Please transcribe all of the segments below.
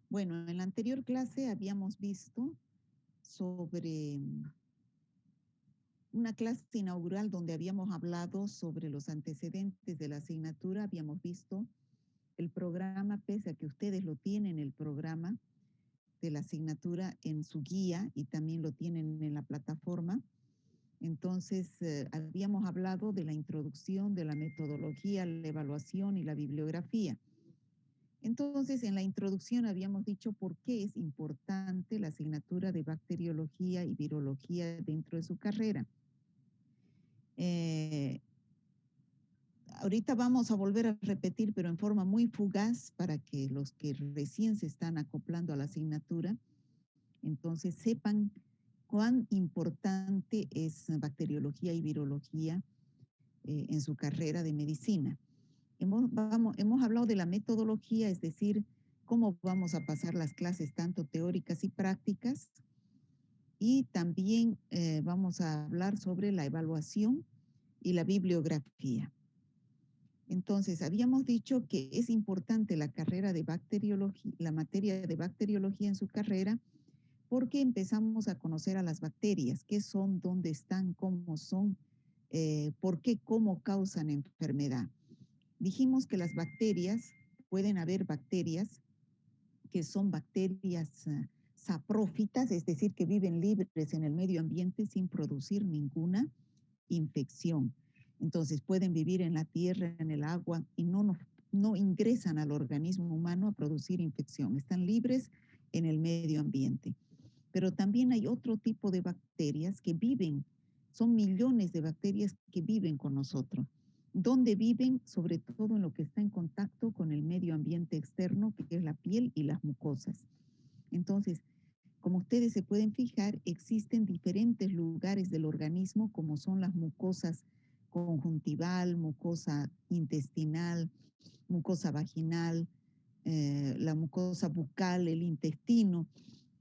Bueno, en la anterior clase habíamos visto sobre una clase inaugural donde habíamos hablado sobre los antecedentes de la asignatura, habíamos visto el programa, pese a que ustedes lo tienen, el programa de la asignatura en su guía y también lo tienen en la plataforma. Entonces, habíamos hablado de la introducción, de la metodología, la evaluación y la bibliografía. Entonces, en la introducción habíamos dicho por qué es importante la asignatura de bacteriología y virología dentro de su carrera. Ahorita vamos a volver a repetir, pero en forma muy fugaz para que los que recién se están acoplando a la asignatura, entonces sepan cuán importante es bacteriología y virología en su carrera de medicina. Hemos hablado de la metodología, es decir, cómo vamos a pasar las clases tanto teóricas y prácticas, y también vamos a hablar sobre la evaluación y la bibliografía. Entonces, habíamos dicho que es importante la carrera de bacteriología, la materia de bacteriología en su carrera, porque empezamos a conocer a las bacterias, qué son, dónde están, cómo son, por qué, cómo causan enfermedad. Dijimos que las bacterias, pueden haber bacterias que son bacterias saprófitas, es decir, que viven libres en el medio ambiente sin producir ninguna infección. Entonces pueden vivir en la tierra, en el agua y no ingresan al organismo humano a producir infección. Están libres en el medio ambiente. Pero también hay otro tipo de bacterias que viven, son millones de bacterias que viven con nosotros. ¿Dónde viven? Sobre todo en lo que está en contacto con el medio ambiente externo, que es la piel y las mucosas. Entonces, como ustedes se pueden fijar, existen diferentes lugares del organismo, como son las mucosas conjuntival, mucosa intestinal, mucosa vaginal, la mucosa bucal, el intestino,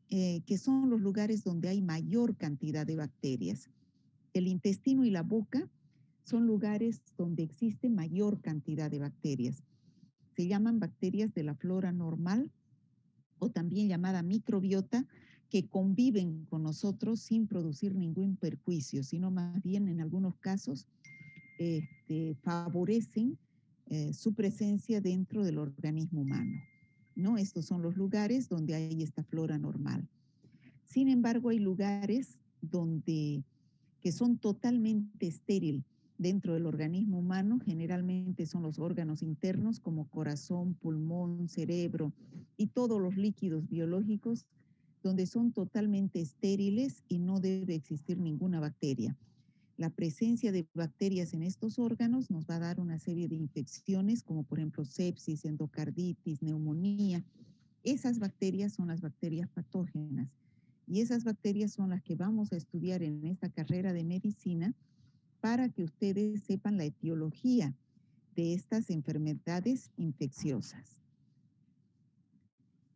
que son los lugares donde hay mayor cantidad de bacterias. El intestino y la boca son lugares donde existe mayor cantidad de bacterias. Se llaman bacterias de la flora normal o también llamada microbiota, que conviven con nosotros sin producir ningún perjuicio, sino más bien en algunos casos favorecen su presencia dentro del organismo humano, ¿no? Estos son los lugares donde hay esta flora normal. Sin embargo, hay lugares que son totalmente estériles dentro del organismo humano, generalmente son los órganos internos como corazón, pulmón, cerebro y todos los líquidos biológicos, donde son totalmente estériles y no debe existir ninguna bacteria. La presencia de bacterias en estos órganos nos va a dar una serie de infecciones, como por ejemplo sepsis, endocarditis, neumonía. Esas bacterias son las bacterias patógenas. Y esas bacterias son las que vamos a estudiar en esta carrera de medicina para que ustedes sepan la etiología de estas enfermedades infecciosas.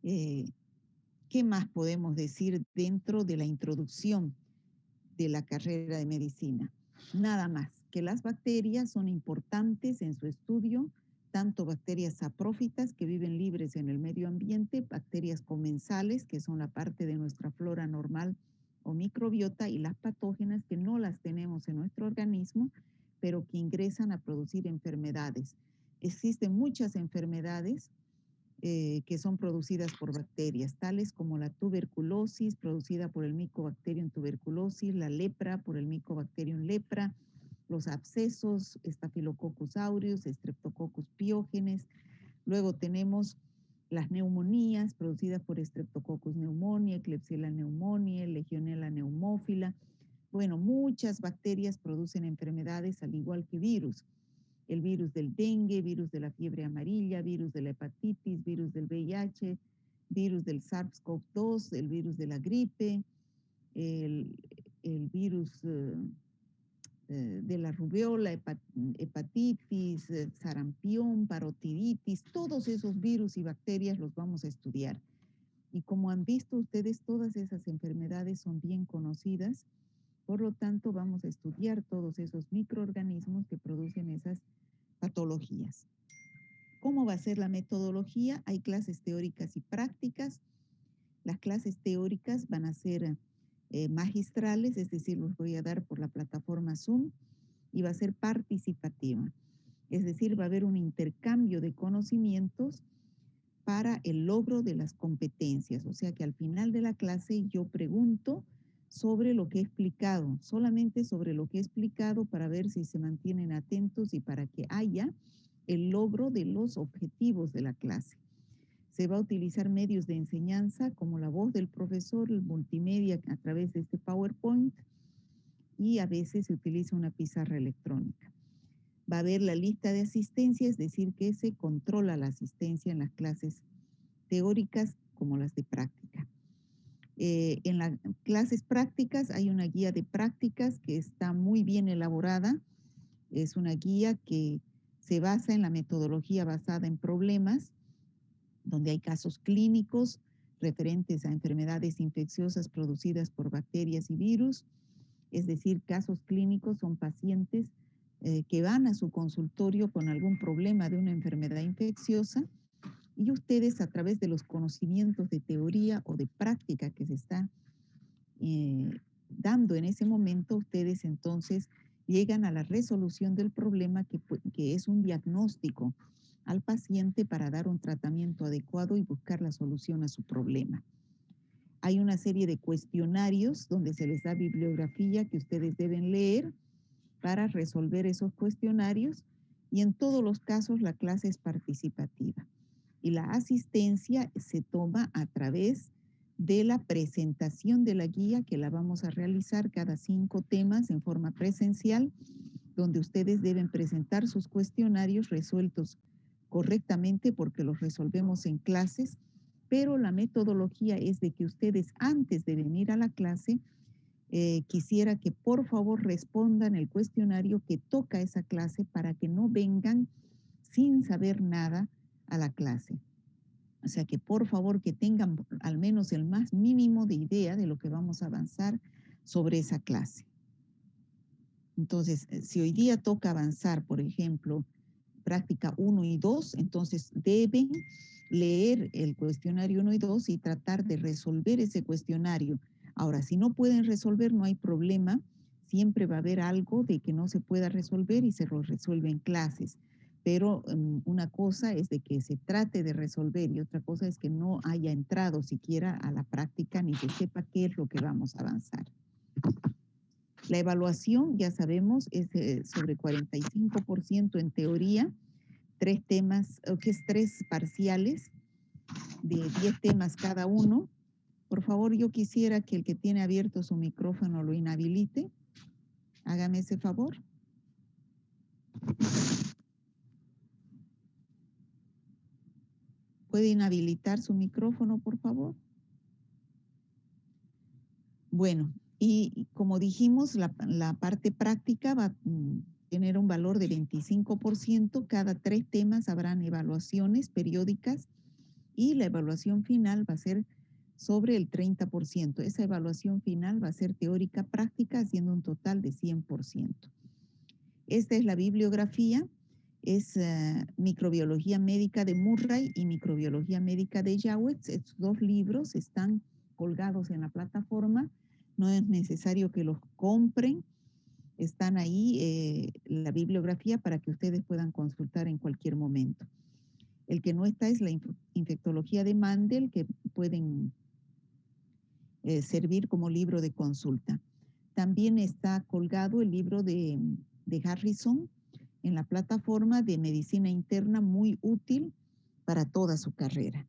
¿Qué más podemos decir dentro de la introducción de la carrera de medicina? Nada más, que las bacterias son importantes en su estudio, tanto bacterias saprófitas que viven libres en el medio ambiente, bacterias comensales, que son la parte de nuestra flora normal o microbiota, y las patógenas, que no las tenemos en nuestro organismo, pero que ingresan a producir enfermedades. Existen muchas enfermedades que son producidas por bacterias, tales como la tuberculosis, producida por el Mycobacterium tuberculosis, la lepra por el Mycobacterium lepra, los abscesos, Staphylococcus aureus, Streptococcus pyogenes. Luego tenemos las neumonías producidas por Streptococcus pneumoniae, Klebsiella pneumoniae, Legionella pneumófila. Bueno, muchas bacterias producen enfermedades al igual que virus. El virus del dengue, virus de la fiebre amarilla, virus de la hepatitis, virus del VIH, virus del SARS-CoV-2, el virus de la gripe, el virus de la rubiola, hepatitis, sarampión, parotiditis, todos esos virus y bacterias los vamos a estudiar. Y como han visto ustedes, todas esas enfermedades son bien conocidas, por lo tanto vamos a estudiar todos esos microorganismos que producen esas patologías. ¿Cómo va a ser la metodología? Hay clases teóricas y prácticas. Las clases teóricas van a ser magistrales, es decir, los voy a dar por la plataforma Zoom, y va a ser participativa. Es decir, va a haber un intercambio de conocimientos para el logro de las competencias. O sea que al final de la clase yo pregunto sobre lo que he explicado, solamente sobre lo que he explicado para ver si se mantienen atentos y para que haya el logro de los objetivos de la clase. Se va a utilizar medios de enseñanza como la voz del profesor, el multimedia a través de este PowerPoint, y a veces se utiliza una pizarra electrónica. Va a haber la lista de asistencia, es decir, que se controla la asistencia en las clases teóricas como las de práctica. En las clases prácticas hay una guía de prácticas que está muy bien elaborada. Es una guía que se basa en la metodología basada en problemas, donde hay casos clínicos referentes a enfermedades infecciosas producidas por bacterias y virus. Es decir, casos clínicos son pacientes que van a su consultorio con algún problema de una enfermedad infecciosa, y ustedes, a través de los conocimientos de teoría o de práctica que se está dando en ese momento, ustedes entonces llegan a la resolución del problema, que es un diagnóstico al paciente para dar un tratamiento adecuado y buscar la solución a su problema. Hay una serie de cuestionarios donde se les da bibliografía que ustedes deben leer para resolver esos cuestionarios, y en todos los casos la clase es participativa. Y la asistencia se toma a través de la presentación de la guía, que la vamos a realizar cada 5 temas en forma presencial, donde ustedes deben presentar sus cuestionarios resueltos correctamente porque los resolvemos en clases, pero la metodología es de que ustedes, antes de venir a la clase, quisiera que por favor respondan el cuestionario que toca esa clase para que no vengan sin saber nada a la clase. O sea que por favor que tengan al menos el más mínimo de idea de lo que vamos a avanzar sobre esa clase. Entonces, si hoy día toca avanzar, por ejemplo, práctica 1 y 2, entonces deben leer el cuestionario 1 y 2 y tratar de resolver ese cuestionario. Ahora, si no pueden resolver, no hay problema. Siempre va a haber algo de que no se pueda resolver y se lo resuelve en clases. Pero una cosa es de que se trate de resolver y otra cosa es que no haya entrado siquiera a la práctica ni se sepa qué es lo que vamos a avanzar. La evaluación, ya sabemos, es sobre 45% en teoría, 3 temas, que es 3 parciales de 10 temas cada uno. Por favor, yo quisiera que el que tiene abierto su micrófono lo inhabilite. Hágame ese favor. ¿Puede inhabilitar su micrófono, por favor? Bueno, y como dijimos, la parte práctica va a tener un valor de 25%. Cada 3 temas habrán evaluaciones periódicas y la evaluación final va a ser sobre el 30%. Esa evaluación final va a ser teórica práctica, haciendo un total de 100%. Esta es la bibliografía. Es Microbiología Médica de Murray y Microbiología Médica de Jawetz. Estos 2 libros están colgados en la plataforma. No es necesario que los compren. Están ahí la bibliografía para que ustedes puedan consultar en cualquier momento. El que no está es la infectología de Mandel, que pueden servir como libro de consulta. También está colgado el libro de Harrison en la plataforma de medicina interna, muy útil para toda su carrera.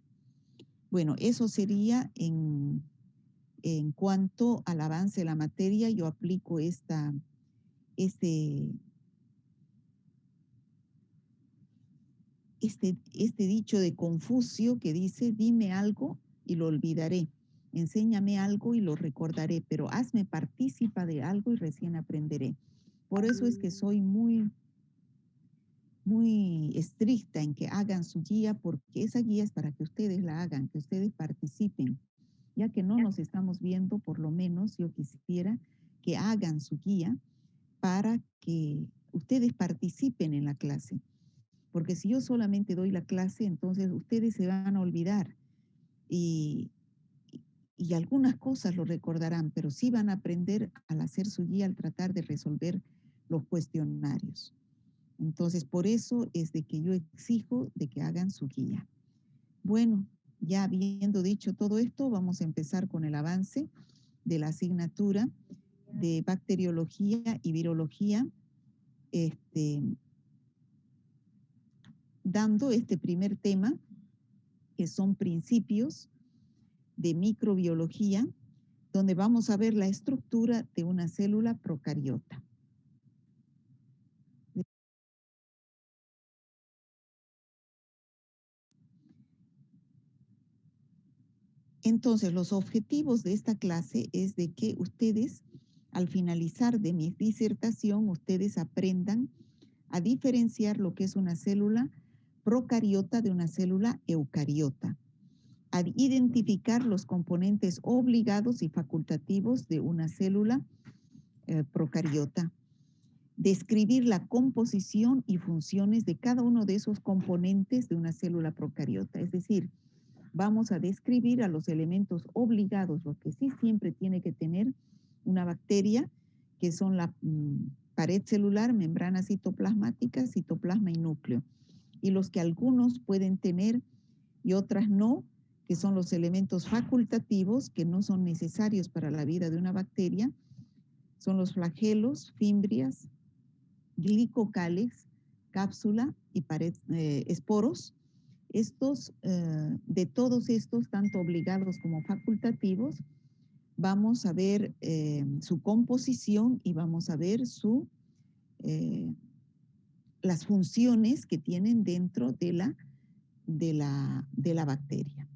Bueno, eso sería en cuanto al avance de la materia. Yo aplico este dicho de Confucio que dice: dime algo y lo olvidaré, enséñame algo y lo recordaré, pero hazme partícipa de algo y recién aprenderé. Por eso es que soy muy estricta en que hagan su guía, porque esa guía es para que ustedes la hagan, que ustedes participen. Ya que no nos estamos viendo, por lo menos yo quisiera que hagan su guía para que ustedes participen en la clase. porque si yo solamente doy la clase, entonces ustedes se van a olvidar y, y algunas cosas lo recordarán, pero sí van a aprender al hacer su guía, al tratar de resolver los cuestionarios. Entonces, por eso es de que yo exijo de que hagan su guía. Bueno, ya habiendo dicho todo esto, vamos a empezar con el avance de la asignatura de bacteriología y virología, dando este primer tema, que son principios de microbiología, donde vamos a ver la estructura de una célula procariota. Entonces, los objetivos de esta clase es de que ustedes, al finalizar de mi disertación, ustedes aprendan a diferenciar lo que es una célula procariota de una célula eucariota, a identificar los componentes obligados y facultativos de una célula procariota, describir la composición y funciones de cada uno de esos componentes de una célula procariota, es decir, vamos a describir a los elementos obligados, lo que sí siempre tiene que tener una bacteria, que son la pared celular, membrana citoplasmática, citoplasma y núcleo. Y los que algunos pueden tener y otras no, que son los elementos facultativos, que no son necesarios para la vida de una bacteria, son los flagelos, fimbrias, glicocálex, cápsula y pared, esporos. De todos estos, tanto obligados como facultativos, vamos a ver su composición y vamos a ver las funciones que tienen dentro de la bacteria.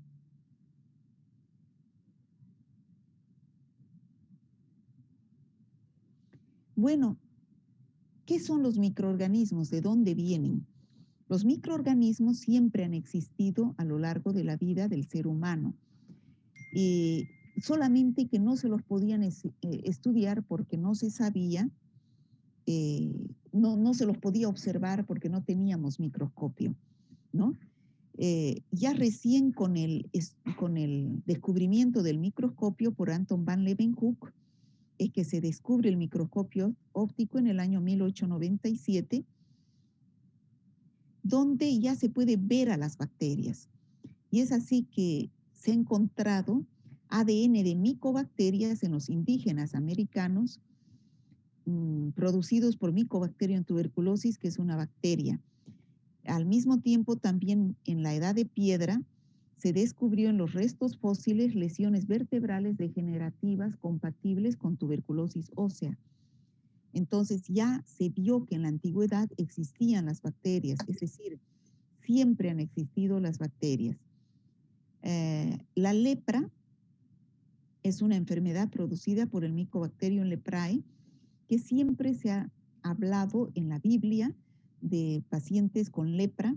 Bueno, ¿qué son los microorganismos? ¿De dónde vienen? Los microorganismos siempre han existido a lo largo de la vida del ser humano. Solamente que no se los podían estudiar porque no se sabía, no se los podía observar porque no teníamos microscopio, ¿no? Ya recién con el descubrimiento del microscopio por Anton van Leeuwenhoek, es que se descubre el microscopio óptico en el año 1897, donde ya se puede ver a las bacterias. Y es así que se ha encontrado ADN de micobacterias en los indígenas americanos, producidos por Mycobacterium tuberculosis, que es una bacteria. Al mismo tiempo, también en la edad de piedra, se descubrió en los restos fósiles lesiones vertebrales degenerativas compatibles con tuberculosis ósea. Entonces ya se vio que en la antigüedad existían las bacterias, es decir, siempre han existido las bacterias. La lepra es una enfermedad producida por el Mycobacterium leprae, que siempre se ha hablado en la Biblia de pacientes con lepra.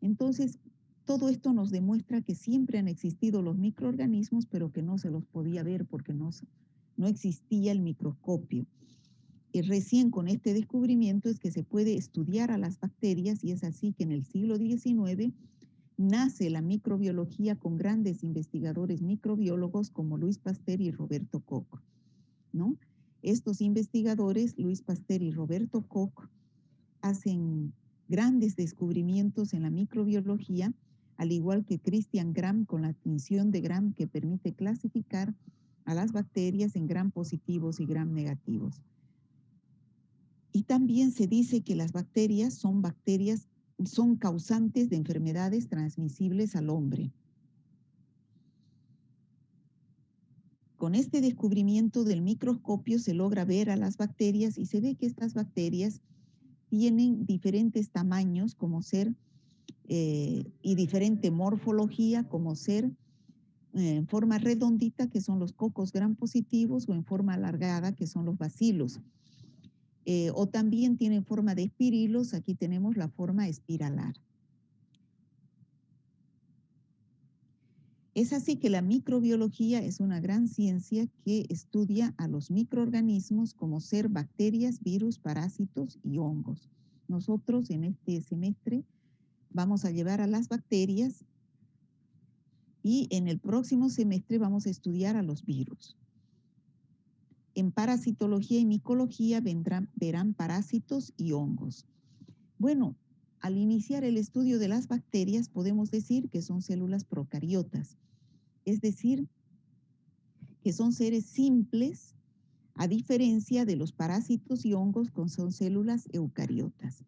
Entonces, todo esto nos demuestra que siempre han existido los microorganismos, pero que no se los podía ver porque no existía el microscopio. Y recién con este descubrimiento es que se puede estudiar a las bacterias, y es así que en el siglo XIX nace la microbiología con grandes investigadores microbiólogos como Louis Pasteur y Roberto Koch, ¿no? Estos investigadores, Louis Pasteur y Roberto Koch, hacen grandes descubrimientos en la microbiología, al igual que Christian Gram con la tinción de Gram, que permite clasificar a las bacterias en gram positivos y gram negativos. Y también se dice que las bacterias son causantes de enfermedades transmisibles al hombre. Con este descubrimiento del microscopio se logra ver a las bacterias y se ve que estas bacterias tienen diferentes tamaños como ser y diferente morfología como ser en forma redondita, que son los cocos gram positivos, o en forma alargada, que son los bacilos. O también tienen forma de espirilos, aquí tenemos la forma espiralar. Es así que la microbiología es una gran ciencia que estudia a los microorganismos como ser bacterias, virus, parásitos y hongos. Nosotros en este semestre vamos a llevar a las bacterias y en el próximo semestre vamos a estudiar a los virus. En parasitología y micología verán parásitos y hongos. Bueno, al iniciar el estudio de las bacterias podemos decir que son células procariotas, es decir, que son seres simples a diferencia de los parásitos y hongos que son células eucariotas.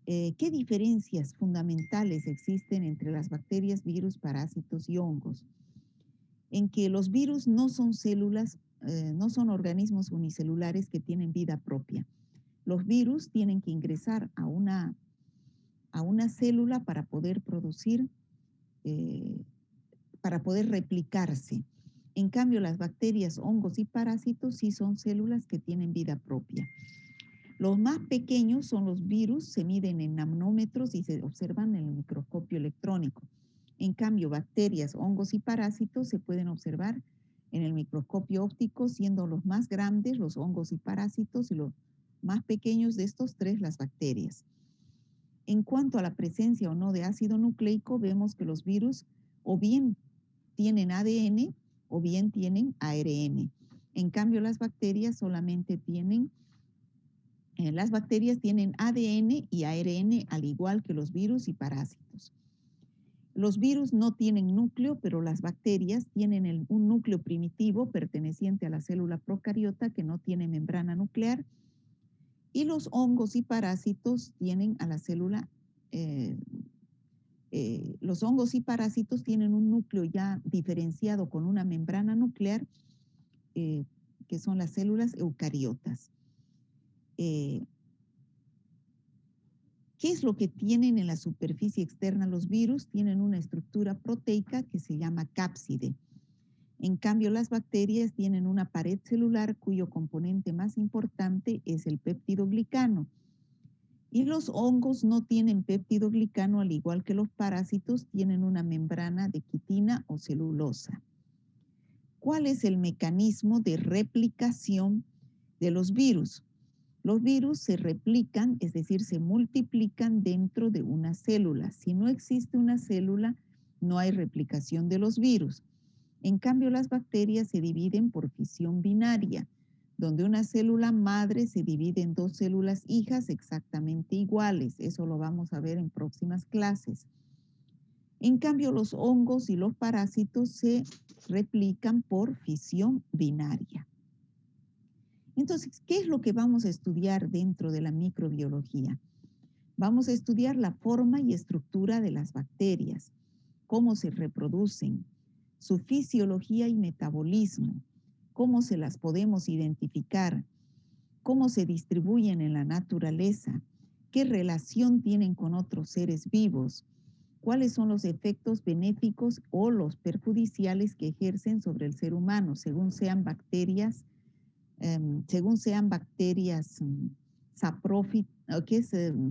¿Qué diferencias fundamentales existen entre las bacterias, virus, parásitos y hongos? En que los virus no son células, no son organismos unicelulares que tienen vida propia. Los virus tienen que ingresar a una célula para poder producir, para poder replicarse. En cambio, las bacterias, hongos y parásitos sí son células que tienen vida propia. Los más pequeños son los virus, se miden en nanómetros y se observan en el microscopio electrónico. En cambio, bacterias, hongos y parásitos se pueden observar en el microscopio óptico, siendo los más grandes los hongos y parásitos y los más pequeños de estos tres las bacterias. En cuanto a la presencia o no de ácido nucleico, vemos que los virus o bien tienen ADN o bien tienen ARN. En cambio, las bacterias solamente tienen las bacterias tienen ADN y ARN al igual que los virus y parásitos. Los virus no tienen núcleo, pero las bacterias tienen un núcleo primitivo perteneciente a la célula procariota que no tiene membrana nuclear. Y los hongos y parásitos tienen a la célula, los hongos y parásitos tienen un núcleo ya diferenciado con una membrana nuclear, que son las células eucariotas. ¿Qué es lo que tienen en la superficie externa los virus? Tienen una estructura proteica que se llama cápside. En cambio, las bacterias tienen una pared celular cuyo componente más importante es el péptidoglicano. Y los hongos no tienen péptidoglicano, al igual que los parásitos, tienen una membrana de quitina o celulosa. ¿Cuál es el mecanismo de replicación de los virus? Los virus se replican, es decir, se multiplican dentro de una célula. Si no existe una célula, no hay replicación de los virus. En cambio, las bacterias se dividen por fisión binaria, donde una célula madre se divide en dos células hijas exactamente iguales. Eso lo vamos a ver en próximas clases. En cambio, los hongos y los parásitos se replican por fisión binaria. Entonces, ¿qué es lo que vamos a estudiar dentro de la microbiología? Vamos a estudiar la forma y estructura de las bacterias, cómo se reproducen, su fisiología y metabolismo, cómo se las podemos identificar, cómo se distribuyen en la naturaleza, qué relación tienen con otros seres vivos, cuáles son los efectos benéficos o los perjudiciales que ejercen sobre el ser humano, según sean bacterias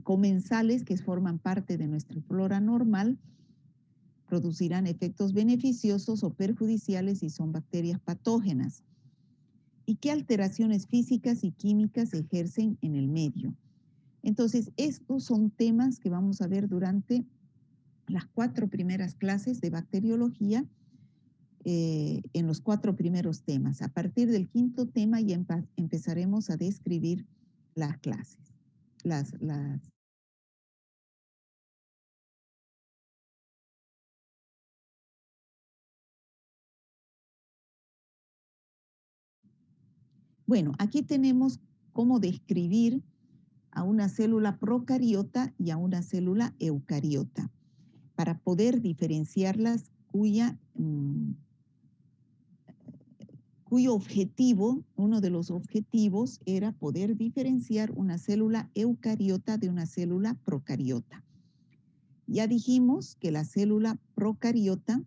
comensales que forman parte de nuestra flora normal, producirán efectos beneficiosos o perjudiciales si son bacterias patógenas. ¿Y qué alteraciones físicas y químicas ejercen en el medio? Entonces, estos son temas que vamos a ver durante las 4 primeras clases de bacteriología, en los 4 primeros temas. A partir del 5º tema ya empezaremos a describir las clases. Bueno, aquí tenemos cómo describir a una célula procariota y a una célula eucariota, para poder diferenciarlas cuyo objetivo, uno de los objetivos era poder diferenciar una célula eucariota de una célula procariota. Ya dijimos que la célula procariota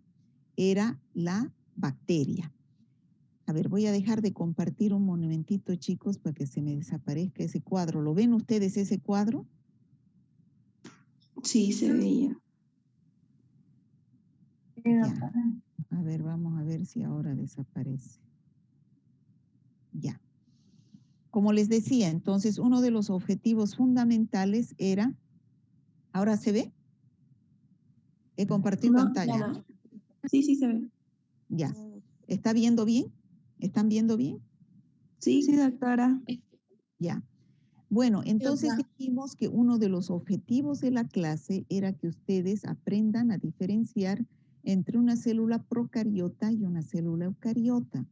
era la bacteria. A ver, voy a dejar de compartir un momentito, chicos, para que se me desaparezca ese cuadro. ¿Lo ven ustedes ese cuadro? Sí, se veía. Ya. A ver, vamos a ver si ahora desaparece. Ya. Como les decía, entonces, uno de los objetivos fundamentales era, ¿ahora se ve? He compartido No, pantalla, ya ¿no? no. Sí, sí se ve. Ya. ¿Está viendo bien? ¿Están viendo bien? Sí. Sí, doctora. Ya. Bueno, entonces doctora. dijimos que uno de los objetivos de la clase era que ustedes aprendan a diferenciar entre una célula procariota y una célula eucariota.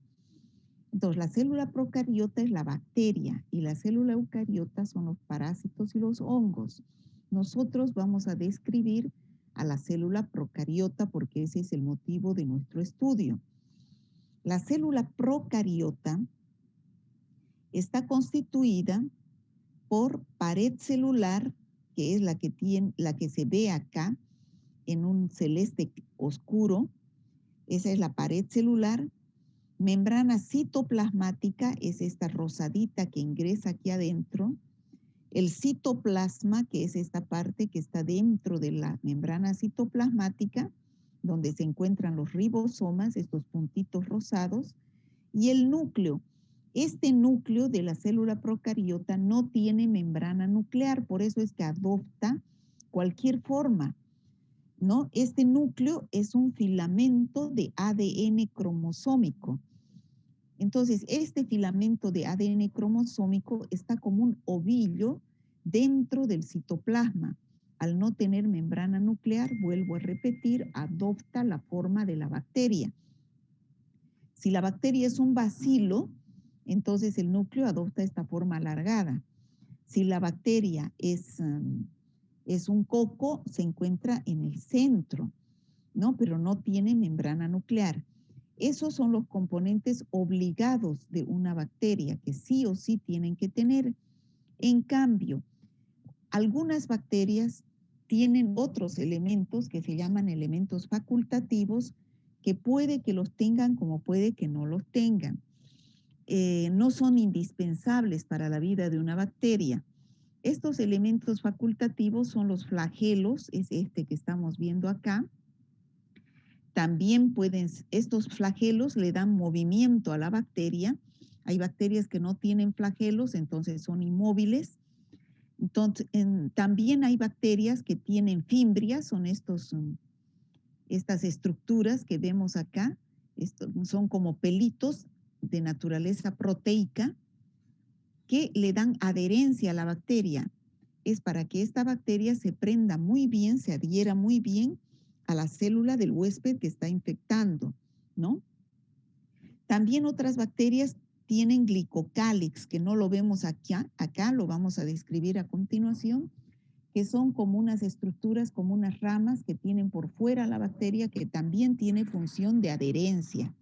Entonces, la célula procariota es la bacteria y la célula eucariota son los parásitos y los hongos. Nosotros vamos a describir a la célula procariota porque ese es el motivo de nuestro estudio. La célula procariota está constituida por pared celular, que es la que se ve acá en un celeste oscuro. Esa es la pared celular. Membrana citoplasmática es esta rosadita que ingresa aquí adentro. El citoplasma, que es esta parte que está dentro de la membrana citoplasmática, donde se encuentran los ribosomas, estos puntitos rosados, y el núcleo. Este núcleo de la célula procariota no tiene membrana nuclear, por eso es que adopta cualquier forma, ¿no? Este núcleo es un filamento de ADN cromosómico. Entonces, este filamento de ADN cromosómico está como un ovillo dentro del citoplasma. Al no tener membrana nuclear, vuelvo a repetir, adopta la forma de la bacteria. Si la bacteria es un bacilo, entonces el núcleo adopta esta forma alargada. Si la bacteria es un coco, se encuentra en el centro, ¿no? Pero no tiene membrana nuclear. Esos son los componentes obligados de una bacteria que sí o sí tienen que tener. En cambio, algunas bacterias tienen otros elementos que se llaman elementos facultativos, que puede que los tengan como puede que no los tengan. No son indispensables para la vida de una bacteria. Estos elementos facultativos son los flagelos, es este que estamos viendo acá. También estos flagelos le dan movimiento a la bacteria. Hay bacterias que no tienen flagelos, entonces son inmóviles. Entonces, también hay bacterias que tienen fimbrias, son estas estructuras que vemos acá. Son como pelitos de naturaleza proteica que le dan adherencia a la bacteria. Es para que esta bacteria se prenda muy bien, se adhiera muy bien a la célula del huésped que está infectando, ¿no? También otras bacterias tienen glicocálix, que no lo vemos acá lo vamos a describir a continuación, que son como unas estructuras, como unas ramas que tienen por fuera la bacteria, que también tiene función de adherencia.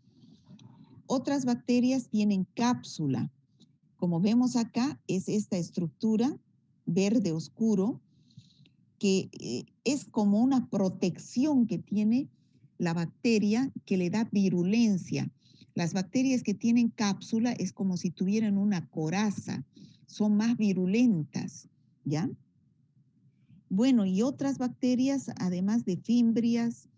Otras bacterias tienen cápsula. Como vemos acá, es esta estructura verde oscuro, que es como una protección que tiene la bacteria que le da virulencia. Las bacterias que tienen cápsula es como si tuvieran una coraza, son más virulentas, ¿ya? Bueno, y otras bacterias, además de fimbrias,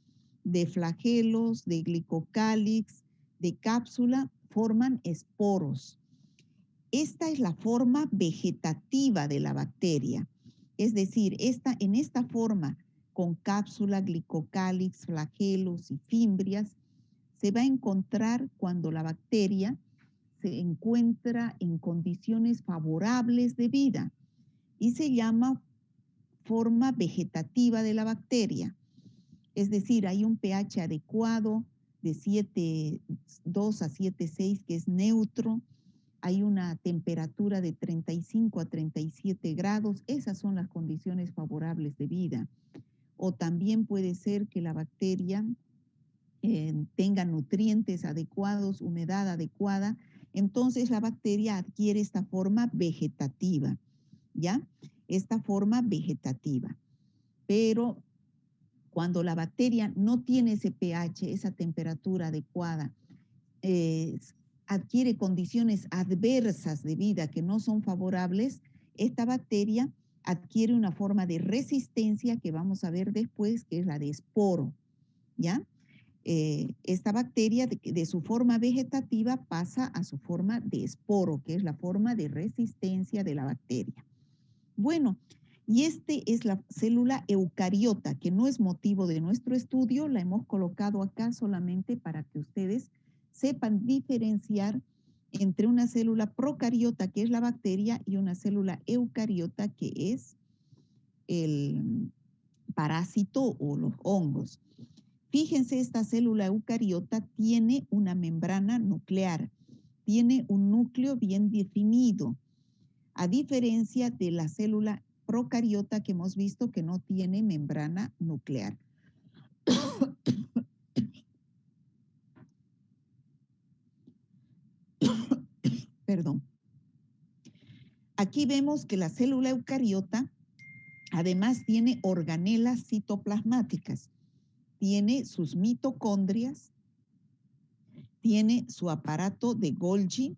de flagelos, de glicocálix, de cápsula, forman esporos. Esta es la forma vegetativa de la bacteria. Es decir, en esta forma, con cápsula, glicocálix, flagelos y fimbrias, se va a encontrar cuando la bacteria se encuentra en condiciones favorables de vida y se llama forma vegetativa de la bacteria. Es decir, hay un pH adecuado de 7,2 a 7,6 que es neutro. Hay una temperatura de 35 a 37 grados. Esas son las condiciones favorables de vida. O también puede ser que la bacteria tenga nutrientes adecuados, humedad adecuada. Entonces la bacteria adquiere esta forma vegetativa, ¿ya? Esta forma vegetativa. Pero cuando la bacteria no tiene ese pH, esa temperatura adecuada, adquiere condiciones adversas de vida que no son favorables, esta bacteria adquiere una forma de resistencia que vamos a ver después, que es la de esporo, ¿ya? Esta bacteria de su forma vegetativa pasa a su forma de esporo, que es la forma de resistencia de la bacteria. Bueno, Y este es la célula eucariota, que no es motivo de nuestro estudio, la hemos colocado acá solamente para que ustedes sepan diferenciar entre una célula procariota, que es la bacteria, y una célula eucariota, que es el parásito o los hongos. Fíjense, esta célula eucariota tiene una membrana nuclear, tiene un núcleo bien definido, a diferencia de la célula procariota que hemos visto que no tiene membrana nuclear. Perdón. Aquí vemos que la célula eucariota además tiene organelas citoplasmáticas, tiene sus mitocondrias, tiene su aparato de Golgi,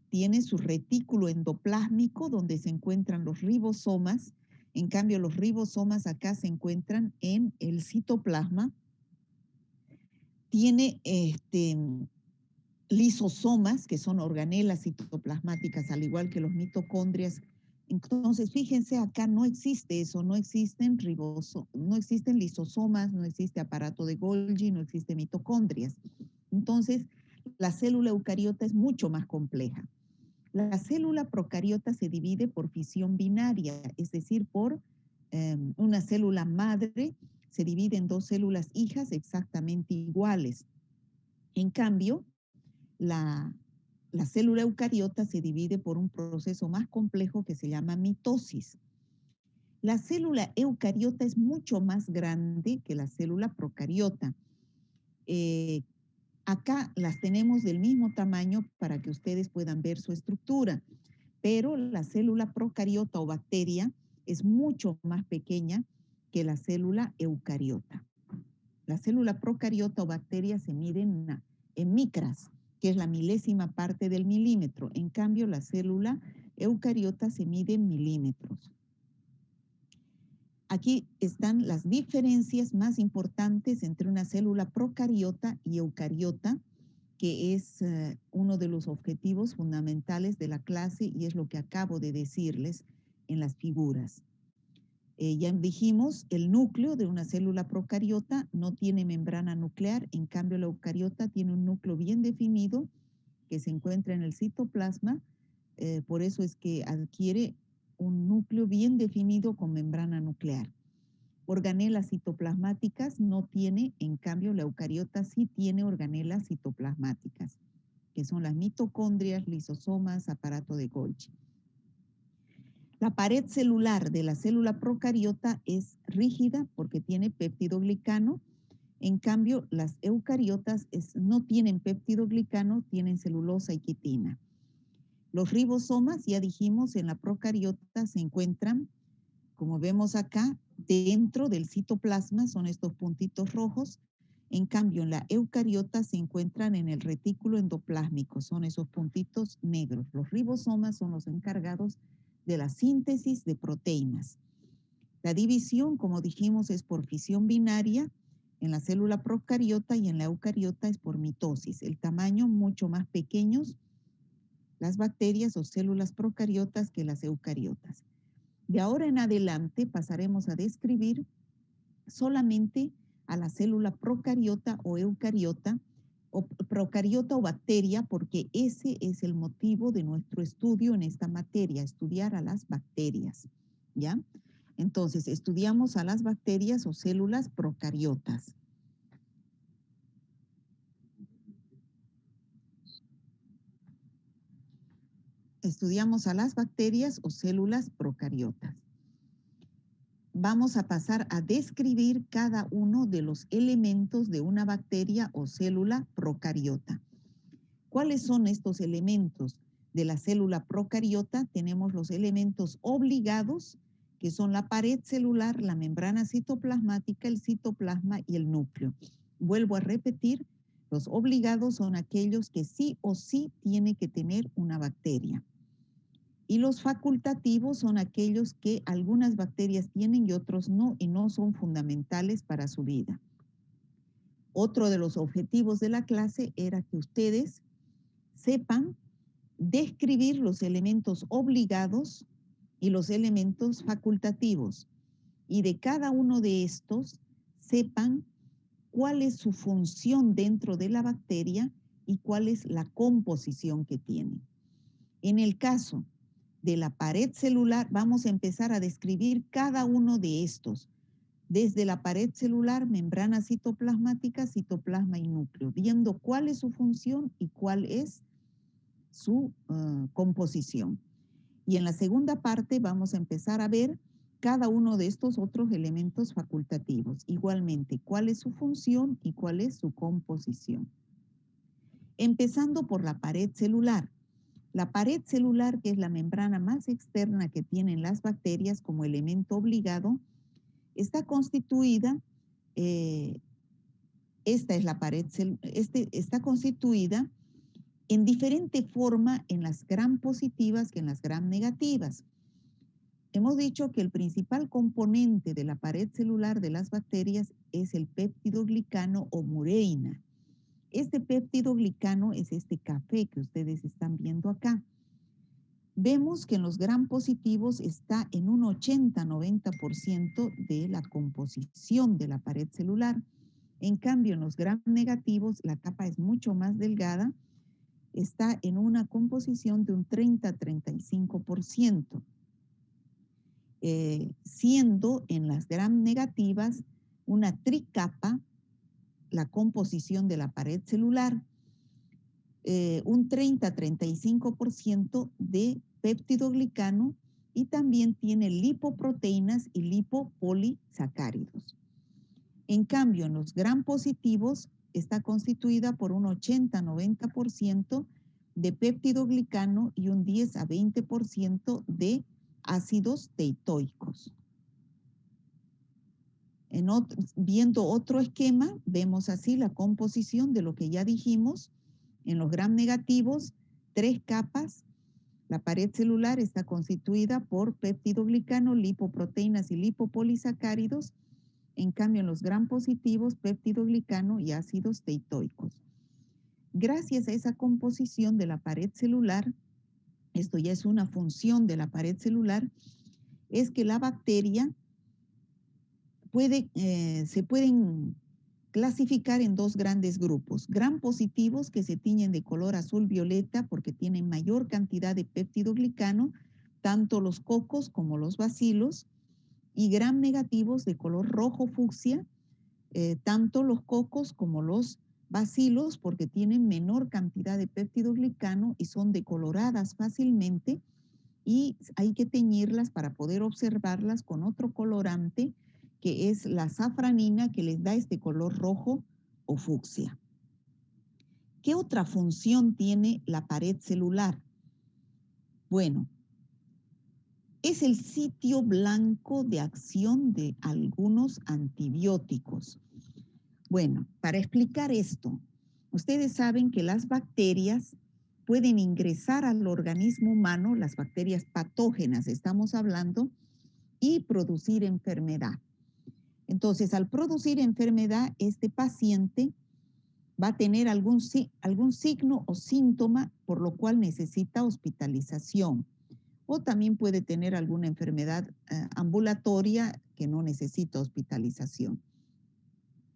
tiene su retículo endoplásmico donde se encuentran los ribosomas. En cambio, los ribosomas acá se encuentran en el citoplasma. Tiene lisosomas, que son organelas citoplasmáticas, al igual que los mitocondrias. Entonces, fíjense, acá no existe eso, no existen lisosomas, no existe aparato de Golgi, no existe mitocondrias. Entonces, la célula eucariota es mucho más compleja. La célula procariota se divide por fisión binaria, es decir, por una célula madre se divide en dos células hijas exactamente iguales. En cambio, la célula eucariota se divide por un proceso más complejo que se llama mitosis. La célula eucariota es mucho más grande que la célula procariota. Acá las tenemos del mismo tamaño para que ustedes puedan ver su estructura, pero la célula procariota o bacteria es mucho más pequeña que la célula eucariota. La célula procariota o bacteria se mide en micras, que es la milésima parte del milímetro. En cambio, la célula eucariota se mide en milímetros. Aquí están las diferencias más importantes entre una célula procariota y eucariota, que es uno de los objetivos fundamentales de la clase y es lo que acabo de decirles en las figuras. Ya dijimos, el núcleo de una célula procariota no tiene membrana nuclear, en cambio la eucariota tiene un núcleo bien definido que se encuentra en el citoplasma, por eso es que adquiere un núcleo bien definido con membrana nuclear. Organelas citoplasmáticas no tiene, en cambio la eucariota sí tiene organelas citoplasmáticas, que son las mitocondrias, lisosomas, aparato de Golgi. La pared celular de la célula procariota es rígida porque tiene péptidoglicano. En cambio, las eucariotas no tienen péptidoglicano, tienen celulosa y quitina. Los ribosomas, ya dijimos, en la procariota se encuentran, como vemos acá, dentro del citoplasma, son estos puntitos rojos. En cambio, en la eucariota se encuentran en el retículo endoplásmico, son esos puntitos negros. Los ribosomas son los encargados de la síntesis de proteínas. La división, como dijimos, es por fisión binaria. En la célula procariota y en la eucariota es por mitosis. El tamaño mucho más pequeños las bacterias o células procariotas que las eucariotas. De ahora en adelante pasaremos a describir solamente a la célula procariota o eucariota, o procariota o bacteria, porque ese es el motivo de nuestro estudio en esta materia, estudiar a las bacterias, ¿ya? Entonces, estudiamos a las bacterias o células procariotas. Estudiamos a las bacterias o células procariotas. Vamos a pasar a describir cada uno de los elementos de una bacteria o célula procariota. ¿Cuáles son estos elementos? De la célula procariota tenemos los elementos obligados, que son la pared celular, la membrana citoplasmática, el citoplasma y el núcleo. Vuelvo a repetir, los obligados son aquellos que sí o sí tiene que tener una bacteria. Y los facultativos son aquellos que algunas bacterias tienen y otros no, y no son fundamentales para su vida. Otro de los objetivos de la clase era que ustedes sepan describir los elementos obligados y los elementos facultativos. Y de cada uno de estos sepan cuál es su función dentro de la bacteria y cuál es la composición que tiene. En el caso de la pared celular, vamos a empezar a describir cada uno de estos, desde la pared celular, membrana citoplasmática, citoplasma y núcleo, viendo cuál es su función y cuál es su composición. Y en la segunda parte vamos a empezar a ver cada uno de estos otros elementos facultativos, igualmente cuál es su función y cuál es su composición. Empezando por la pared celular. La pared celular, que es la membrana más externa que tienen las bacterias como elemento obligado, está constituida, esta es la pared está constituida en diferente forma en las gram positivas que en las gram negativas. Hemos dicho que el principal componente de la pared celular de las bacterias es el péptidoglicano o mureína. Este péptidoglicano es este café que ustedes están viendo acá. Vemos que en los gram positivos está en un 80-90% de la composición de la pared celular. En cambio, en los gram negativos la capa es mucho más delgada, está en una composición de un 30-35%. Siendo en las gram negativas una tricapa la composición de la pared celular, un 30-35% de péptidoglicano y también tiene lipoproteínas y lipopolisacáridos. En cambio, en los gram positivos está constituida por un 80-90% de péptidoglicano y un 10-20% de ácidos teitoicos. Viendo otro esquema, vemos así la composición de lo que ya dijimos. En los gram negativos, 3 capas. La pared celular está constituida por péptidoglicano, lipoproteínas y lipopolisacáridos. En cambio, en los gram positivos, péptidoglicano y ácidos teitoicos. Gracias a esa composición de la pared celular, esto ya es una función de la pared celular, es que la bacteria se pueden clasificar en dos grandes grupos. Gram positivos que se tiñen de color azul violeta porque tienen mayor cantidad de péptidoglicano, tanto los cocos como los bacilos, y gram negativos de color rojo fucsia, tanto los cocos como los bacilos porque tienen menor cantidad de péptidoglicano y son decoloradas fácilmente y hay que teñirlas para poder observarlas con otro colorante que es la safranina que les da este color rojo o fucsia. ¿Qué otra función tiene la pared celular? Bueno, es el sitio blanco de acción de algunos antibióticos. Bueno, para explicar esto, ustedes saben que las bacterias pueden ingresar al organismo humano, las bacterias patógenas estamos hablando, y producir enfermedad. Entonces, al producir enfermedad, este paciente va a tener algún signo o síntoma por lo cual necesita hospitalización. O también puede tener alguna enfermedad ambulatoria que no necesita hospitalización.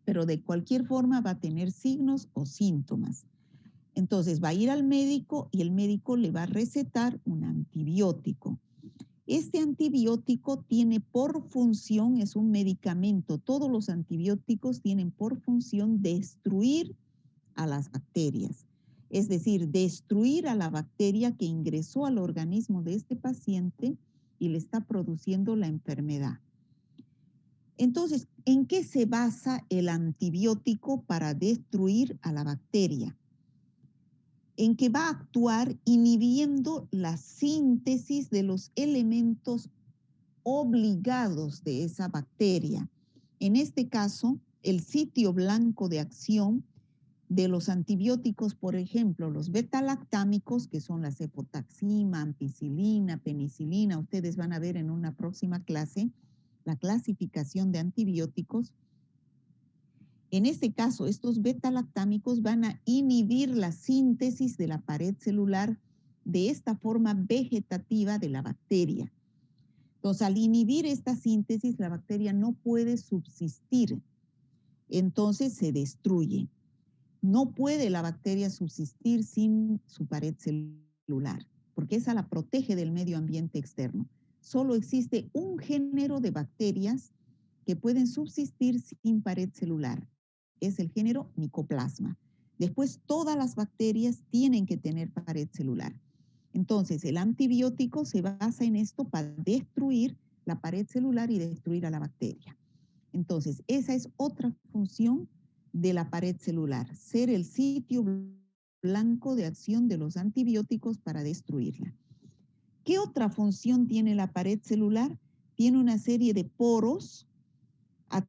Pero de cualquier forma va a tener signos o síntomas. Entonces va a ir al médico y el médico le va a recetar un antibiótico. Este antibiótico tiene por función, es un medicamento, todos los antibióticos tienen por función destruir a las bacterias. Es decir, destruir a la bacteria que ingresó al organismo de este paciente y le está produciendo la enfermedad. Entonces, ¿en qué se basa el antibiótico para destruir a la bacteria? En que va a actuar inhibiendo la síntesis de los elementos obligados de esa bacteria. En este caso, el sitio blanco de acción de los antibióticos, por ejemplo, los beta-lactámicos, que son la cefotaxima, ampicilina, penicilina, ustedes van a ver en una próxima clase la clasificación de antibióticos. En este caso, estos beta-lactámicos van a inhibir la síntesis de la pared celular de esta forma vegetativa de la bacteria. Entonces, al inhibir esta síntesis, la bacteria no puede subsistir, entonces se destruye. No puede la bacteria subsistir sin su pared celular, porque esa la protege del medio ambiente externo. Solo existe un género de bacterias que pueden subsistir sin pared celular. Es el género Mycoplasma. Después, todas las bacterias tienen que tener pared celular. Entonces, el antibiótico se basa en esto para destruir la pared celular y destruir a la bacteria. Entonces, esa es otra función de la pared celular, ser el sitio blanco de acción de los antibióticos para destruirla. ¿Qué otra función tiene la pared celular? Tiene una serie de poros a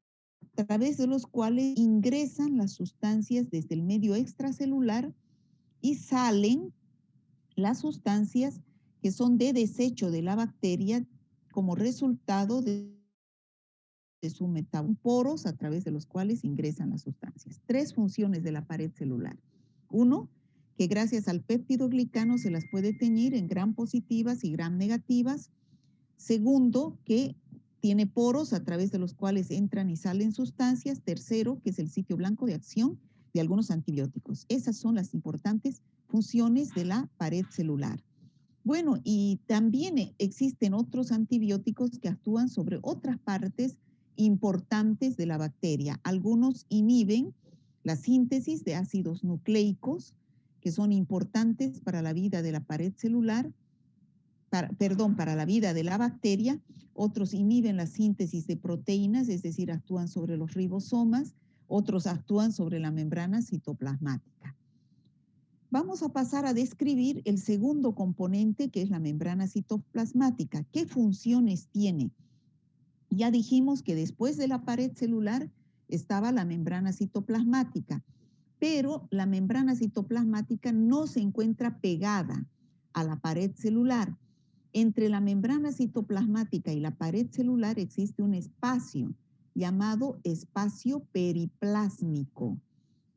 través de los cuales ingresan las sustancias desde el medio extracelular y salen las sustancias que son de desecho de la bacteria como resultado de su metabolismo, poros a través de los cuales ingresan las sustancias. 3 funciones de la pared celular. 1, que gracias al péptidoglicano se las puede teñir en gram positivas y gram negativas. Segundo, que tiene poros a través de los cuales entran y salen sustancias. Tercero, que es el sitio blanco de acción de algunos antibióticos. Esas son las importantes funciones de la pared celular. Bueno, y también existen otros antibióticos que actúan sobre otras partes importantes de la bacteria. Algunos inhiben la síntesis de ácidos nucleicos, que son importantes para la vida de la pared celular, para la vida de la bacteria. Otros inhiben la síntesis de proteínas, es decir, actúan sobre los ribosomas. Otros actúan sobre la membrana citoplasmática. Vamos a pasar a describir el segundo componente, que es la membrana citoplasmática. ¿Qué funciones tiene? Ya dijimos que después de la pared celular estaba la membrana citoplasmática, pero la membrana citoplasmática no se encuentra pegada a la pared celular. Entre la membrana citoplasmática y la pared celular existe un espacio llamado espacio periplásmico.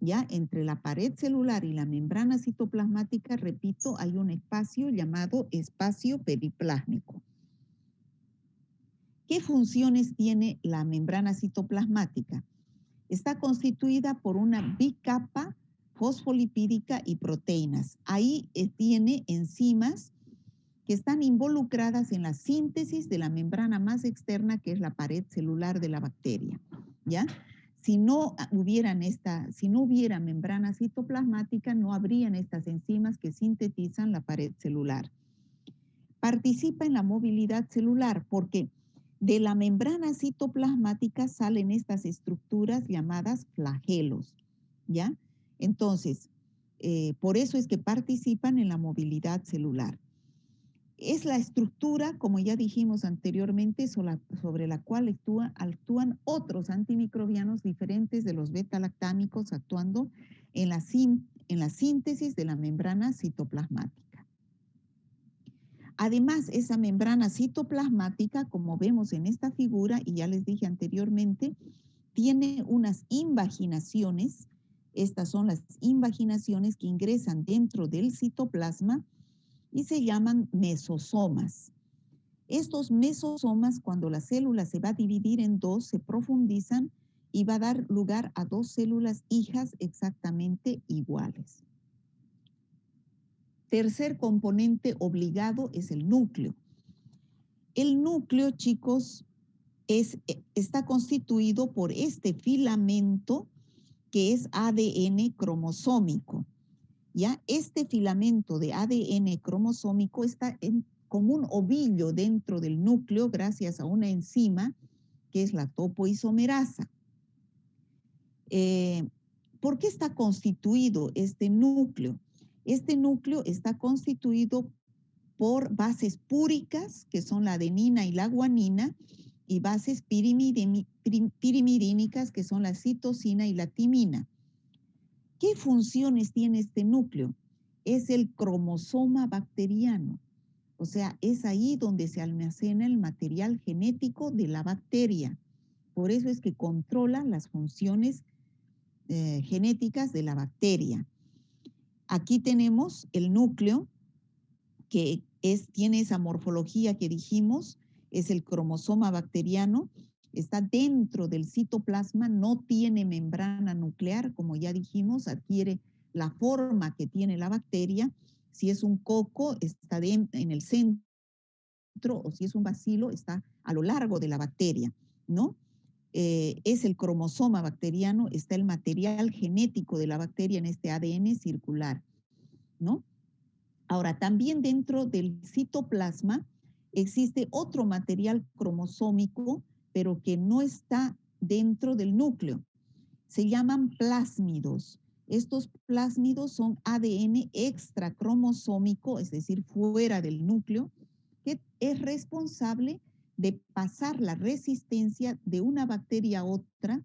Ya entre la pared celular y la membrana citoplasmática, repito, hay un espacio llamado espacio periplásmico. ¿Qué funciones tiene la membrana citoplasmática? Está constituida por una bicapa fosfolipídica y proteínas. Ahí tiene enzimas que están involucradas en la síntesis de la membrana más externa, que es la pared celular de la bacteria, ¿ya? Si no hubiera membrana citoplasmática, no habrían estas enzimas que sintetizan la pared celular. Participa en la movilidad celular porque de la membrana citoplasmática salen estas estructuras llamadas flagelos, ¿ya? Entonces, por eso es que participan en la movilidad celular. Es la estructura, como ya dijimos anteriormente, sobre la cual actúan otros antimicrobianos diferentes de los beta-lactámicos, actuando en la síntesis de la membrana citoplasmática. Además, esa membrana citoplasmática, como vemos en esta figura, y ya les dije anteriormente, tiene unas invaginaciones. Estas son las invaginaciones que ingresan dentro del citoplasma y se llaman mesosomas. Estos mesosomas, cuando la célula se va a dividir en dos, se profundizan y va a dar lugar a 2 células hijas exactamente iguales. Tercer componente obligado es el núcleo. El núcleo, chicos, está constituido por este filamento que es ADN cromosómico. ¿Ya? Este filamento de ADN cromosómico está como un ovillo dentro del núcleo gracias a una enzima que es la topoisomerasa. ¿Por qué está constituido este núcleo? Este núcleo está constituido por bases púricas, que son la adenina y la guanina, y bases pirimidínicas, que son la citosina y la timina. ¿Qué funciones tiene este núcleo? Es el cromosoma bacteriano. O sea, es ahí donde se almacena el material genético de la bacteria. Por eso es que controla las funciones genéticas de la bacteria. Aquí tenemos el núcleo, que tiene esa morfología que dijimos, es el cromosoma bacteriano, está dentro del citoplasma, no tiene membrana nuclear, como ya dijimos, adquiere la forma que tiene la bacteria. Si es un coco, está en el centro, o si es un bacilo, está a lo largo de la bacteria, ¿no? Es el cromosoma bacteriano, está el material genético de la bacteria en este ADN circular, ¿no? Ahora, también dentro del citoplasma existe otro material cromosómico, pero que no está dentro del núcleo. Se llaman plásmidos. Estos plásmidos son ADN extracromosómico, es decir, fuera del núcleo, que es responsable de pasar la resistencia de una bacteria a otra,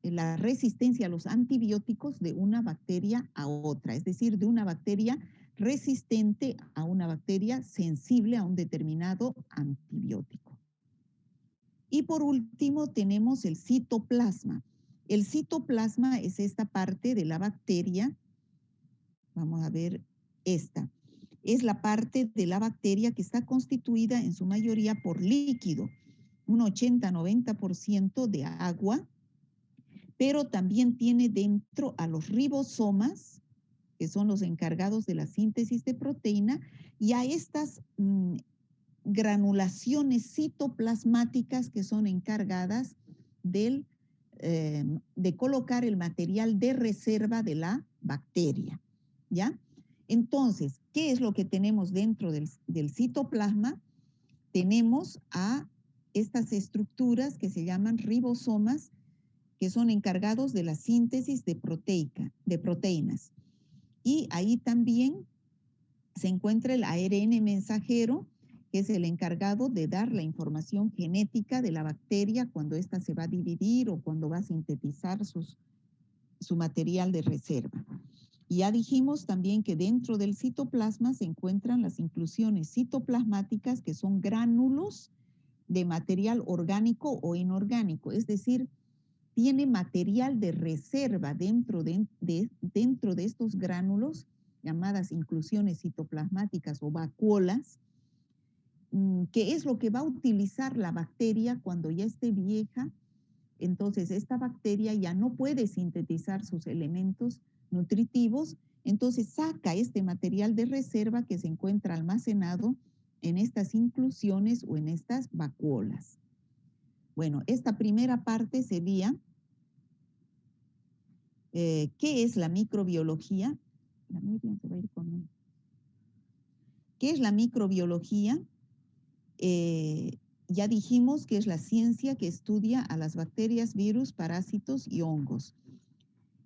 la resistencia a los antibióticos de una bacteria a otra, es decir, de una bacteria resistente a una bacteria sensible a un determinado antibiótico. Y por último tenemos el citoplasma. El citoplasma es esta parte de la bacteria. Vamos a ver esta. Es la parte de la bacteria que está constituida en su mayoría por líquido, un 80-90% de agua, pero también tiene dentro a los ribosomas, que son los encargados de la síntesis de proteína, y a estas granulaciones citoplasmáticas que son encargadas de colocar el material de reserva de la bacteria, ¿ya? Entonces, ¿qué es lo que tenemos dentro del citoplasma? Tenemos a estas estructuras que se llaman ribosomas, que son encargados de la síntesis de proteínas. Y ahí también se encuentra el ARN mensajero, que es el encargado de dar la información genética de la bacteria cuando ésta se va a dividir o cuando va a sintetizar su material de reserva. Y ya dijimos también que dentro del citoplasma se encuentran las inclusiones citoplasmáticas, que son gránulos de material orgánico o inorgánico, es decir, tiene material de reserva dentro de estos gránulos, llamadas inclusiones citoplasmáticas o vacuolas, que es lo que va a utilizar la bacteria cuando ya esté vieja. Entonces, esta bacteria ya no puede sintetizar sus elementos nutritivos, entonces saca este material de reserva que se encuentra almacenado en estas inclusiones o en estas vacuolas. Bueno, esta primera parte sería ¿qué es la microbiología? La Miriam se va a ir conmigo. ¿Qué es la microbiología? Ya dijimos que es la ciencia que estudia a las bacterias, virus, parásitos y hongos.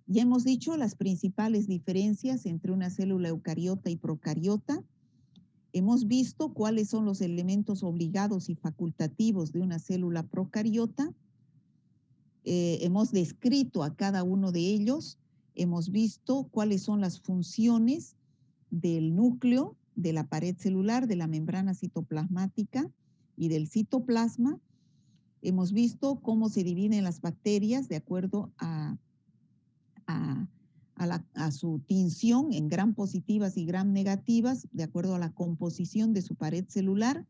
Ya hemos dicho las principales diferencias entre una célula eucariota y procariota. Hemos visto cuáles son los elementos obligados y facultativos de una célula procariota. Hemos descrito a cada uno de ellos. Hemos visto cuáles son las funciones del núcleo, de la pared celular, de la membrana citoplasmática y del citoplasma. Hemos visto cómo se dividen las bacterias de acuerdo a su tinción en gram positivas y gram negativas, de acuerdo a la composición de su pared celular,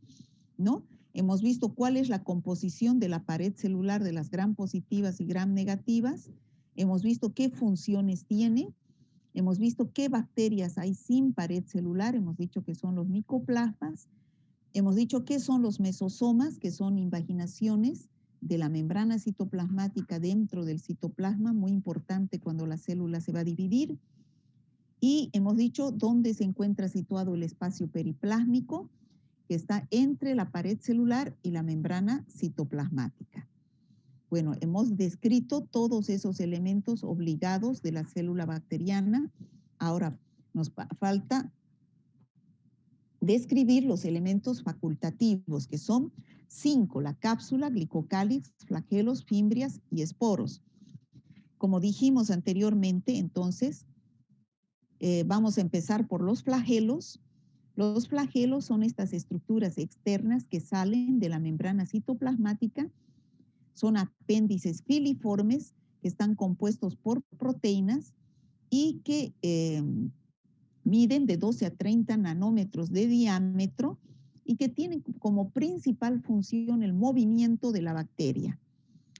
¿no? Hemos visto cuál es la composición de la pared celular de las gram positivas y gram negativas. Hemos visto qué funciones tiene. Hemos visto qué bacterias hay sin pared celular. Hemos dicho que son los micoplasmas. Hemos dicho qué son los mesosomas, que son invaginaciones de la membrana citoplasmática dentro del citoplasma, muy importante cuando la célula se va a dividir. Y hemos dicho dónde se encuentra situado el espacio periplásmico, que está entre la pared celular y la membrana citoplasmática. Bueno, hemos descrito todos esos elementos obligados de la célula bacteriana. Ahora nos falta describir los elementos facultativos, que son 5, la cápsula, glicocálix, flagelos, fimbrias y esporos. Como dijimos anteriormente, entonces, vamos a empezar por los flagelos. Los flagelos son estas estructuras externas que salen de la membrana citoplasmática. Son apéndices filiformes que están compuestos por proteínas y que miden de 12 a 30 nanómetros de diámetro y que tienen como principal función el movimiento de la bacteria.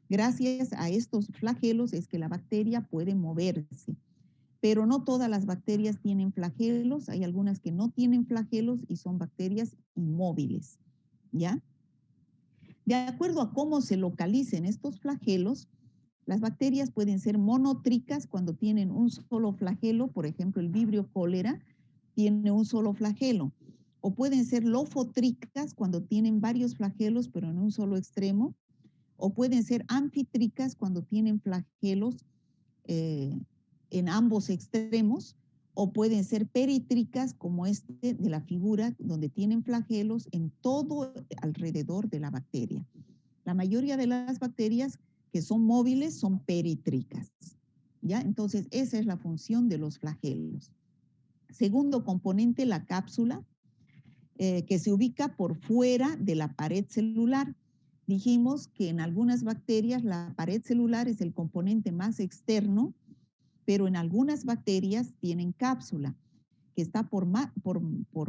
Gracias a estos flagelos es que la bacteria puede moverse, pero no todas las bacterias tienen flagelos, hay algunas que no tienen flagelos y son bacterias inmóviles, ¿ya? De acuerdo a cómo se localicen estos flagelos, las bacterias pueden ser monotricas cuando tienen un solo flagelo, por ejemplo, el Vibrio cólera tiene un solo flagelo, o pueden ser lofotricas cuando tienen varios flagelos pero en un solo extremo, o pueden ser anfitricas cuando tienen flagelos en ambos extremos, o pueden ser peritricas como este de la figura donde tienen flagelos en todo alrededor de la bacteria. La mayoría de las bacterias que son móviles son peritricas, ¿ya? Entonces, esa es la función de los flagelos. Segundo componente, la cápsula, que se ubica por fuera de la pared celular. Dijimos que en algunas bacterias la pared celular es el componente más externo, pero en algunas bacterias tienen cápsula, que está por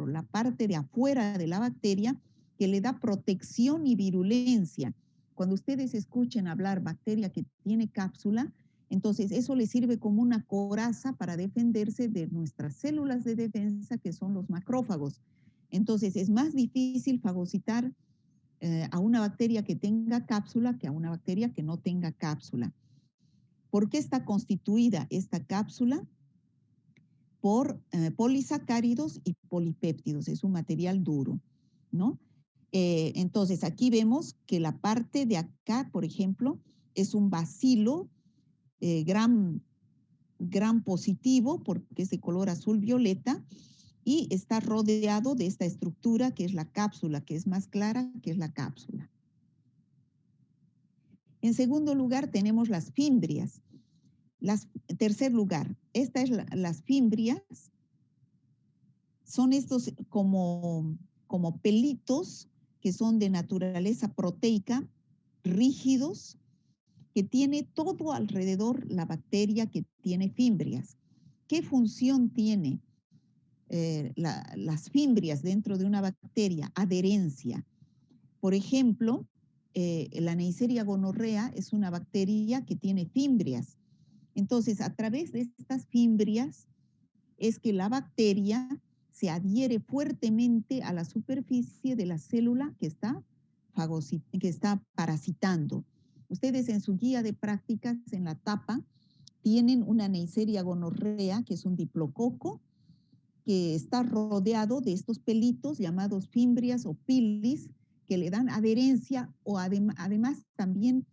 la parte de afuera de la bacteria, que le da protección y virulencia. Cuando ustedes escuchen hablar bacteria que tiene cápsula, entonces eso le sirve como una coraza para defenderse de nuestras células de defensa, que son los macrófagos. Entonces es más difícil fagocitar a una bacteria que tenga cápsula que a una bacteria que no tenga cápsula. ¿Por qué está constituida esta cápsula? Por polisacáridos y polipéptidos, es un material duro, ¿no? Entonces, aquí vemos que la parte de acá, por ejemplo, es un bacilo gram positivo, porque es de color azul-violeta, y está rodeado de esta estructura que es la cápsula, que es más clara que es la cápsula. En segundo lugar, tenemos las fimbrias. Tercer lugar, las fimbrias son estos como pelitos que son de naturaleza proteica, rígidos, que tiene todo alrededor la bacteria que tiene fimbrias. ¿Qué función tiene las fimbrias dentro de una bacteria? Adherencia. Por ejemplo, la Neisseria gonorrea es una bacteria que tiene fimbrias. Entonces, a través de estas fimbrias es que la bacteria se adhiere fuertemente a la superficie de la célula que está parasitando. Ustedes en su guía de prácticas, en la tapa, tienen una Neisseria gonorrea, que es un diplococo, que está rodeado de estos pelitos llamados fimbrias o pilis, que le dan adherencia o además también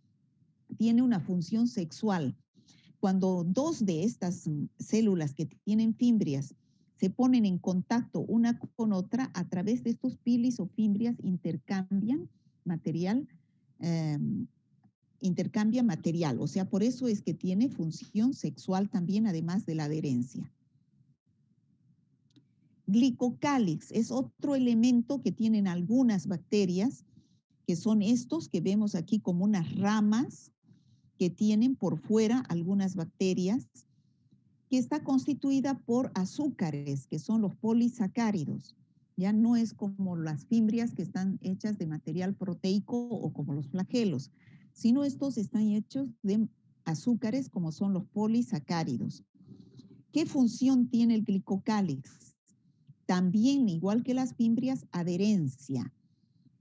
tiene una función sexual. Cuando dos de estas células que tienen fimbrias se ponen en contacto una con otra, a través de estos pilis o fimbrias intercambian material, o sea, por eso es que tiene función sexual también, además de la adherencia. Glicocálix es otro elemento que tienen algunas bacterias, que son estos que vemos aquí como unas ramas que tienen por fuera algunas bacterias, que está constituida por azúcares, que son los polisacáridos. Ya no es como las fimbrias que están hechas de material proteico o como los flagelos, sino estos están hechos de azúcares como son los polisacáridos. ¿Qué función tiene el glicocálix? También, igual que las fimbrias, adherencia.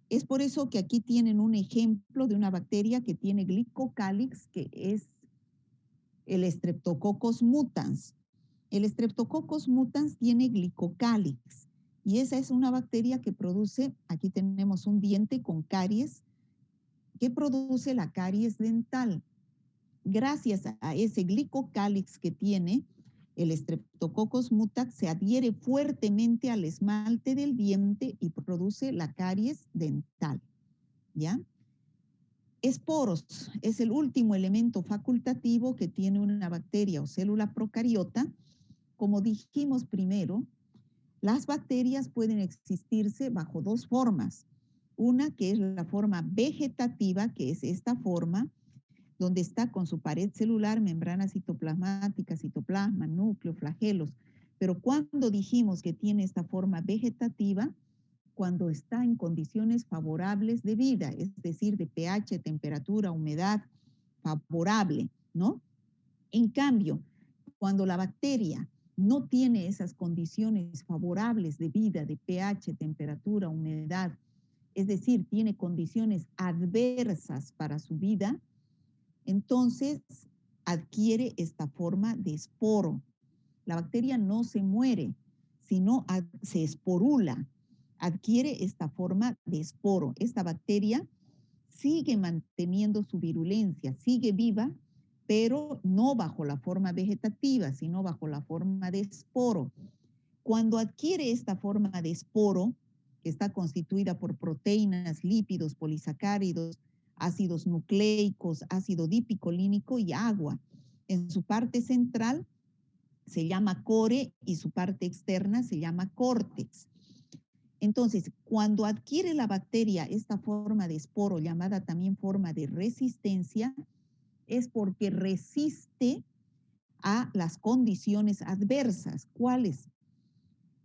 Es por eso que aquí tienen un ejemplo de una bacteria que tiene glicocálix, que es el Streptococcus mutans. El Streptococcus mutans tiene glicocálix y esa es una bacteria que produce, aquí tenemos un diente con caries, que produce la caries dental. Gracias a ese glicocálix que tiene, el Streptococcus mutans se adhiere fuertemente al esmalte del diente y produce la caries dental, ¿ya? Esporos es el último elemento facultativo que tiene una bacteria o célula procariota. Como dijimos primero, las bacterias pueden existirse bajo dos formas. Una que es la forma vegetativa, que es esta forma, donde está con su pared celular, membrana citoplasmática, citoplasma, núcleo, flagelos. Pero cuando dijimos que tiene esta forma vegetativa, cuando está en condiciones favorables de vida, es decir, de pH, temperatura, humedad favorable, ¿no? En cambio, cuando la bacteria no tiene esas condiciones favorables de vida, de pH, temperatura, humedad, es decir, tiene condiciones adversas para su vida, entonces adquiere esta forma de esporo. La bacteria no se muere, sino se esporula, adquiere esta forma de esporo. Esta bacteria sigue manteniendo su virulencia, sigue viva, pero no bajo la forma vegetativa, sino bajo la forma de esporo. Cuando adquiere esta forma de esporo, que está constituida por proteínas, lípidos, polisacáridos, ácidos nucleicos, ácido dipicolínico y agua, en su parte central se llama core y su parte externa se llama córtex. Entonces, cuando adquiere la bacteria esta forma de esporo, llamada también forma de resistencia, es porque resiste a las condiciones adversas. ¿Cuáles?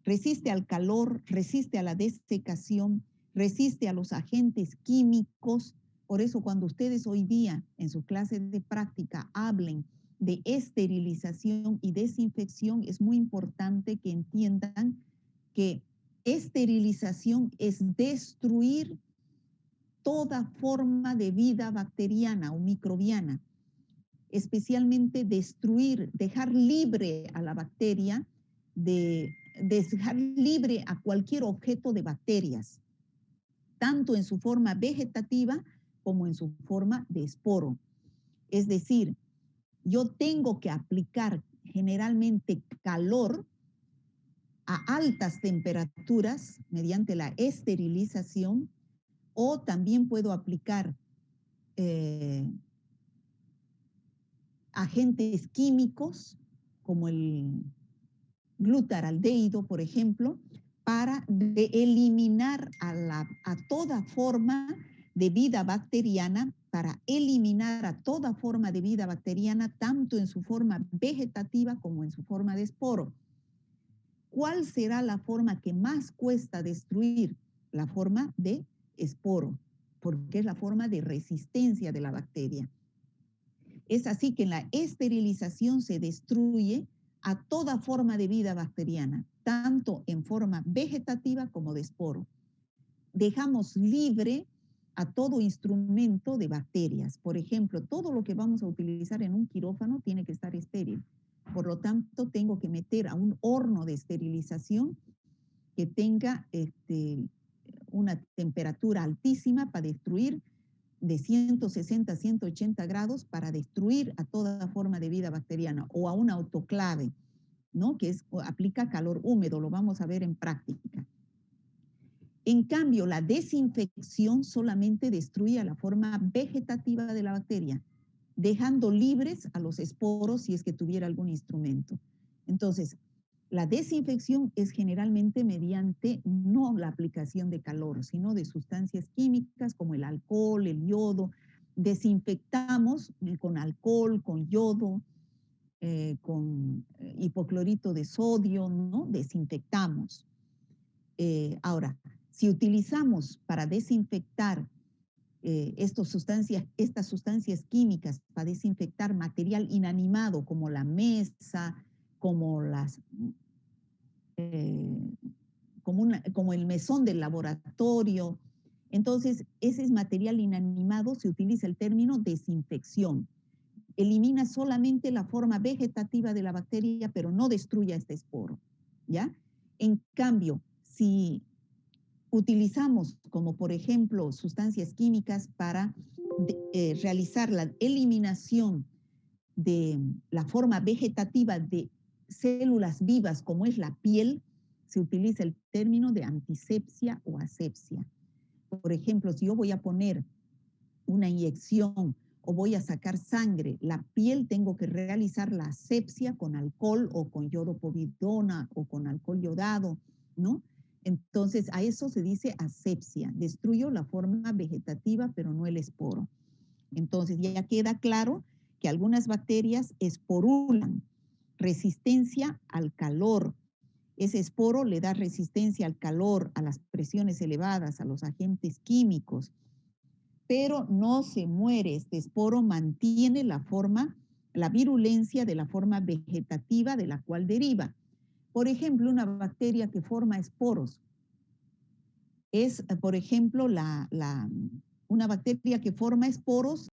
Resiste al calor, resiste a la desecación, resiste a los agentes químicos. Por eso cuando ustedes hoy día en su clase de práctica hablen de esterilización y desinfección, es muy importante que entiendan que esterilización es destruir toda forma de vida bacteriana o microbiana, especialmente destruir, dejar libre a la bacteria, dejar libre a cualquier objeto de bacterias, tanto en su forma vegetativa como en su forma de esporo. Es decir, yo tengo que aplicar generalmente calor a altas temperaturas mediante la esterilización, o también puedo aplicar agentes químicos como el glutaraldehído, por ejemplo, para eliminar a toda forma de vida bacteriana, para eliminar a toda forma de vida bacteriana, tanto en su forma vegetativa como en su forma de esporo. ¿Cuál será la forma que más cuesta destruir? La forma de esporo, porque es la forma de resistencia de la bacteria. Es así que en la esterilización se destruye a toda forma de vida bacteriana, tanto en forma vegetativa como de esporo. Dejamos libre a todo instrumento de bacterias. Por ejemplo, todo lo que vamos a utilizar en un quirófano tiene que estar estéril. Por lo tanto, tengo que meter a un horno de esterilización que tenga una temperatura altísima para destruir, de 160 a 180 grados, para destruir a toda forma de vida bacteriana, o a un autoclave, ¿no? Que aplica calor húmedo, lo vamos a ver en práctica. En cambio, la desinfección solamente destruye a la forma vegetativa de la bacteria, dejando libres a los esporos si es que tuviera algún instrumento. Entonces, la desinfección es generalmente mediante no la aplicación de calor, sino de sustancias químicas como el alcohol, el yodo. Desinfectamos con alcohol, con yodo, con hipoclorito de sodio, ¿no? Desinfectamos. Ahora, si utilizamos para desinfectar estas sustancias químicas, para desinfectar material inanimado como la mesa, como como el mesón del laboratorio, entonces ese es material inanimado, se utiliza el término desinfección. Elimina solamente la forma vegetativa de la bacteria, pero no destruye este esporo, ¿ya? En cambio, si utilizamos como por ejemplo sustancias químicas para realizar la eliminación de la forma vegetativa de células vivas como es la piel, se utiliza el término de antisepsia o asepsia. Por ejemplo, si yo voy a poner una inyección o voy a sacar sangre, la piel, tengo que realizar la asepsia con alcohol o con yodopovidona o con alcohol yodado, ¿no? Entonces, a eso se dice asepsia. Destruyo la forma vegetativa, pero no el esporo. Entonces, ya queda claro que algunas bacterias esporulan, resistencia al calor, Ese esporo le da resistencia al calor, a las presiones elevadas, a los agentes químicos, pero no se muere. Este esporo mantiene la forma, la virulencia de la forma vegetativa de la cual deriva. Por ejemplo, una bacteria que forma esporos es, por ejemplo, una bacteria que forma esporos